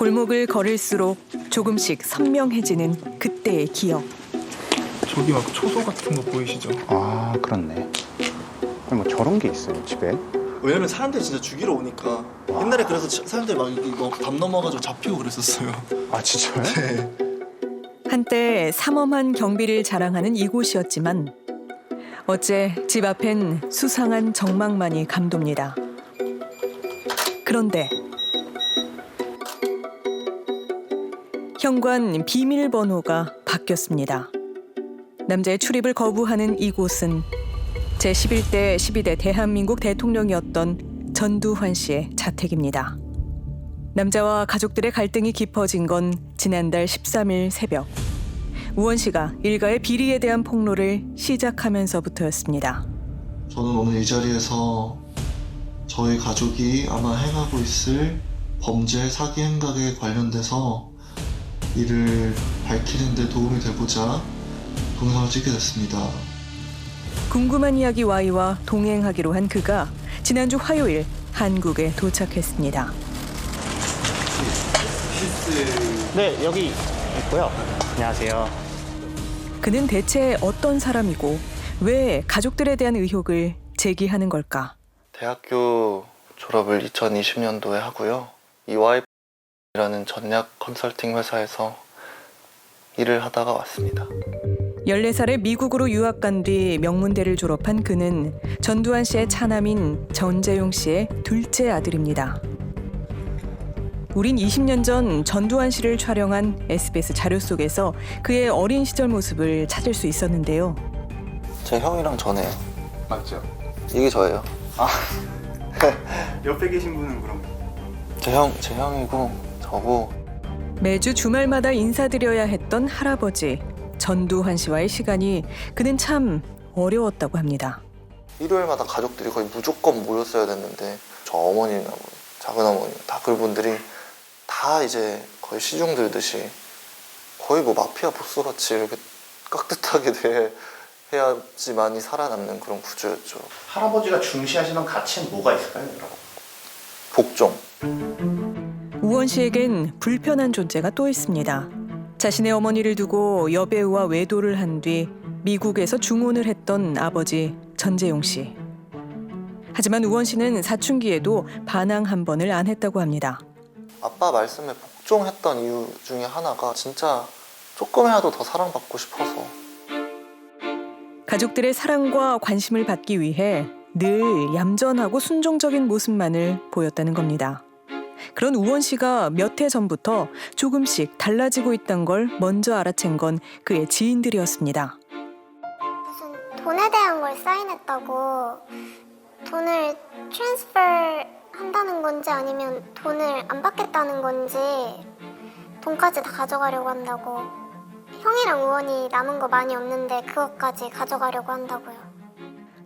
골목을 걸을수록 조금씩 선명해지는 그때의 기억. 저기 막 초소 같은 거 보이시죠? 아, 그렇네. 뭐 저런 게 있어요, 집에? 왜냐면 사람들이 진짜 죽이러 오니까. 옛날에 그래서 사람들이 막 이거 담 넘어가지고 잡히고 그랬었어요. 아, 진짜요? 네. 한때 삼엄한 경비를 자랑하는 이곳이었지만 어째 집 앞엔 수상한 정막만이 감돕니다. 그런데 현관 비밀번호가 바뀌었습니다. 남자의 출입을 거부하는 이곳은 제11대 12대 대한민국 대통령이었던 전두환 씨의 자택입니다. 남자와 가족들의 갈등이 깊어진 건 지난달 13일 새벽. 우원 씨가 일가의 비리에 대한 폭로를 시작하면서부터였습니다. 저는 오늘 이 자리에서 저희 가족이 아마 행하고 있을 범죄 사기 행각에 관련돼서 이를 밝히는 데 도움이 되고자 동영상을 찍게 됐습니다. 궁금한 이야기 Y와 동행하기로 한 그가 지난주 화요일 한국에 도착했습니다. 네, 여기 있고요. 안녕하세요. 그는 대체 어떤 사람이고 왜 가족들에 대한 의혹을 제기하는 걸까? 대학교 졸업을 2020년도에 하고요. 이와이라는 전략 컨설팅 회사에서 일을 하다가 왔습니다. 14살에 미국으로 유학 간 뒤 명문대를 졸업한 그는 전두환 씨의 차남인 전재용 씨의 둘째 아들입니다. 우린 20년 전 전두환 씨를 촬영한 SBS 자료 속에서 그의 어린 시절 모습을 찾을 수 있었는데요. 제 형이랑 저네요. 맞죠? 이게 저예요. 옆에 계신 분은 그럼? 제 형이고 저고. 매주 주말마다 인사드려야 했던 할아버지 전두환 씨와의 시간이 그는 참 어려웠다고 합니다. 일요일마다 가족들이 거의 무조건 모였어야 됐는데 저 어머니나 뭐 작은 어머니 다 그분들이 다 이제 거의 시중 들듯이 거의 뭐 마피아 보스같이 이렇게 깍듯하게 해야지만이 살아남는 그런 구조였죠. 할아버지가 중시하시는 가치는 뭐가 있을까요? 복종. 우원 씨에겐 불편한 존재가 또 있습니다. 자신의 어머니를 두고 여배우와 외도를 한 뒤 미국에서 중혼을 했던 아버지 전재용 씨. 하지만 우원 씨는 사춘기에도 반항 한 번을 안 했다고 합니다. 아빠 말씀에 복종했던 이유 중에 하나가 진짜 조금이라도 더 사랑받고 싶어서. 가족들의 사랑과 관심을 받기 위해 늘 얌전하고 순종적인 모습만을 보였다는 겁니다. 그런 우원 씨가 몇 해 전부터 조금씩 달라지고 있다는 걸 먼저 알아챈 건 그의 지인들이었습니다. 무슨 돈에 대한 걸 사인했다고 돈을 트랜스퍼 한다는 건지 아니면 돈을 안 받겠다는 건지 돈까지 다 가져가려고 한다고. 형이랑 우원이 남은 거 많이 없는데 그것까지 가져가려고 한다고요.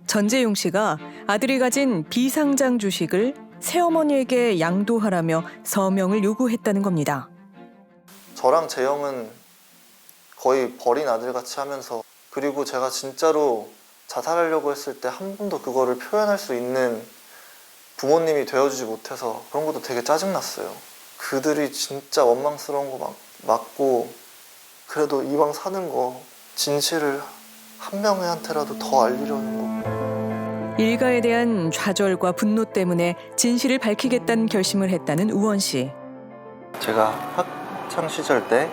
전재용 씨가 아들이 가진 비상장 주식을 새어머니에게 양도하라며 서명을 요구했다는 겁니다. 저랑 재영은 거의 버린 아들같이 하면서, 그리고 제가 진짜로 자살하려고 했을 때 한 번도 그거를 표현할 수 있는 부모님이 되어주지 못해서 그런 것도 되게 짜증났어요. 그들이 진짜 원망스러운 거 맞고, 그래도 이왕 사는 거 진실을 한 명한테라도 더 알리려는 거. 일가에 대한 좌절과 분노 때문에 진실을 밝히겠다는 결심을 했다는 우원 씨. 제가 학창 시절 때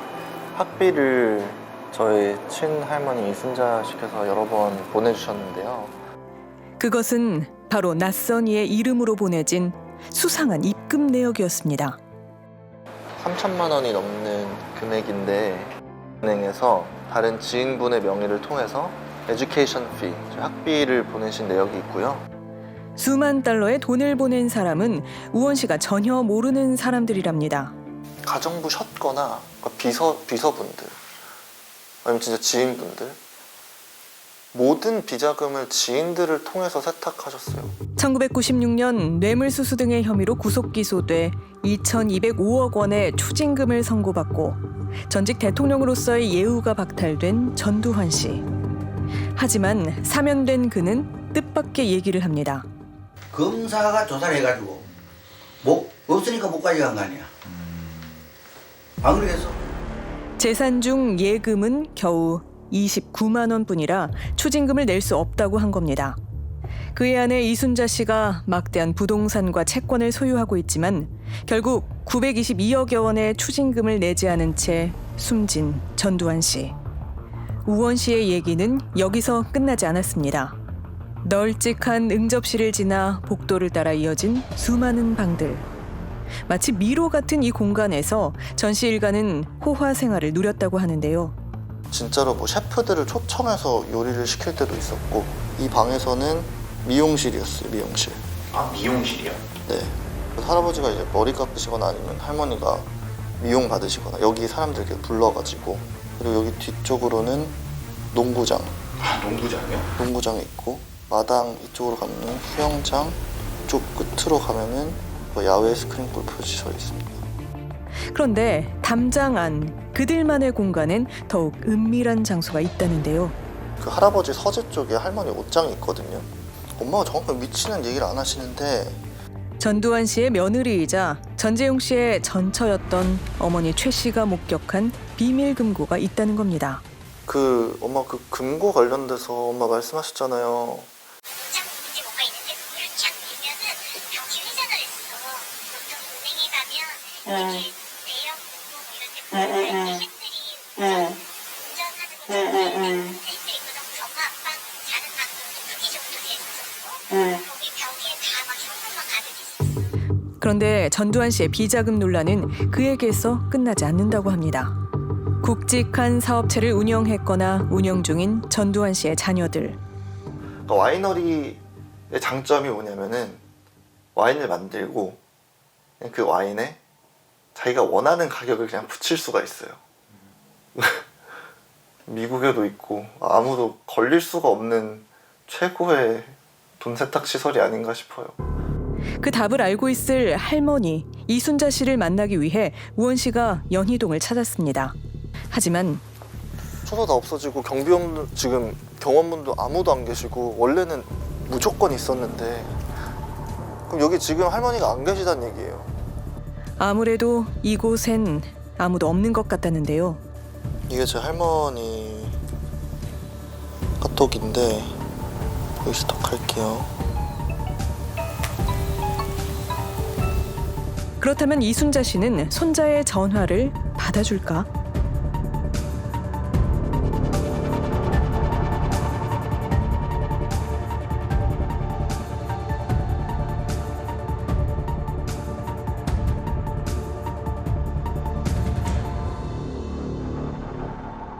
학비를 저희 친할머니 이순자씨께서 여러 번 보내주셨는데요. 그것은 바로 낯선 이의 이름으로 보내진 수상한 입금 내역이었습니다. 3천만 원이 넘는 금액인데 은행에서 다른 지인분의 명의를 통해서 에듀케이션 피, 학비를 보내신 내역이 있고요. 수만 달러의 돈을 보낸 사람은 우원 씨가 전혀 모르는 사람들이랍니다. 가정부 셨거나 비서분들, 아니면 진짜 지인분들, 모든 비자금을 지인들을 통해서 세탁하셨어요. 1996년 뇌물수수 등의 혐의로 구속 기소돼 2,205억 원의 추징금을 선고받고 전직 대통령으로서의 예우가 박탈된 전두환 씨. 하지만 사면된 그는 뜻밖의 얘기를 합니다. 검사가 조사를 해가지고 없으니까 못 가져간 거 아니야. 안 그래서? 재산 중 예금은 겨우 29만 원뿐이라 추징금을 낼 수 없다고 한 겁니다. 그의 아내 이순자 씨가 막대한 부동산과 채권을 소유하고 있지만 결국 922억여 원의 추징금을 내지 않은 채 숨진 전두환 씨. 우원 씨의 얘기는 여기서 끝나지 않았습니다. 널찍한 응접실을 지나 복도를 따라 이어진 수많은 방들. 마치 미로 같은 이 공간에서 전 씨 일가는 호화 생활을 누렸다고 하는데요. 진짜로 뭐 셰프들을 초청해서 요리를 시킬 때도 있었고, 이 방에서는 미용실이었어요. 미용실. 아, 미용실이요? 네. 할아버지가 이제 머리 깎으시거나 아니면 할머니가 미용 받으시거나 여기 사람들 이렇게 불러가지고, 그리고 여기 뒤쪽으로는 농구장. 아, 농구장이요? 농구장이 있고, 마당 이쪽으로 가면은 수영장, 이쪽 끝으로 가면은 뭐 야외 스크린 골프 시설이 있습니다. 그런데 담장 안 그들만의 공간엔 더욱 은밀한 장소가 있다는데요. 그 할아버지 서재 쪽에 할머니 옷장이 있거든요. 엄마가 정확하게 위치는 얘기를 안 하시는데, 전두환 씨의 며느리이자 전재용 씨의 전처였던 어머니 최 씨가 목격한 비밀 금고가 있다는 겁니다. 그 엄마 그 금고 관련돼서 엄마 말씀하셨잖아요. 문제 뭐가 있는데 그거를 쫙 밀면은 병이 회전을 했어. 보통 은행에 가면 이렇게 대형 금고 이런 데 보면 셰프들이 운전하는 거 셰프들이 그런 경마 앞방 자는 방도 크기 정도 돼 있었고, 거기 벽에 다 막 현금만 가득 있었어. 그런데 전두환 씨의 비자금 논란은 그에게서 끝나지 않는다고 합니다. 굵직한 사업체를 운영했거나 운영 중인 전두환 씨의 자녀들. 그러니까 와이너리의 장점이 뭐냐면은 와인을 만들고 그냥 그 와인에 자기가 원하는 가격을 그냥 붙일 수가 있어요. 미국에도 있고 아무도 걸릴 수가 없는 최고의 돈 세탁 시설이 아닌가 싶어요. 그 답을 알고 있을 할머니 이순자 씨를 만나기 위해 우원 씨가 연희동을 찾았습니다. 하지만 초소 다 없어지고 경비원 지금 경원분도 아무도 안 계시고, 원래는 무조건 있었는데, 그럼 여기 지금 할머니가 안 계시다는 얘기예요. 아무래도 이곳엔 아무도 없는 것 같다는데요. 이게 제 할머니 카톡인데 여기 스톡할게요. 그렇다면 이순자 씨는 손자의 전화를 받아줄까?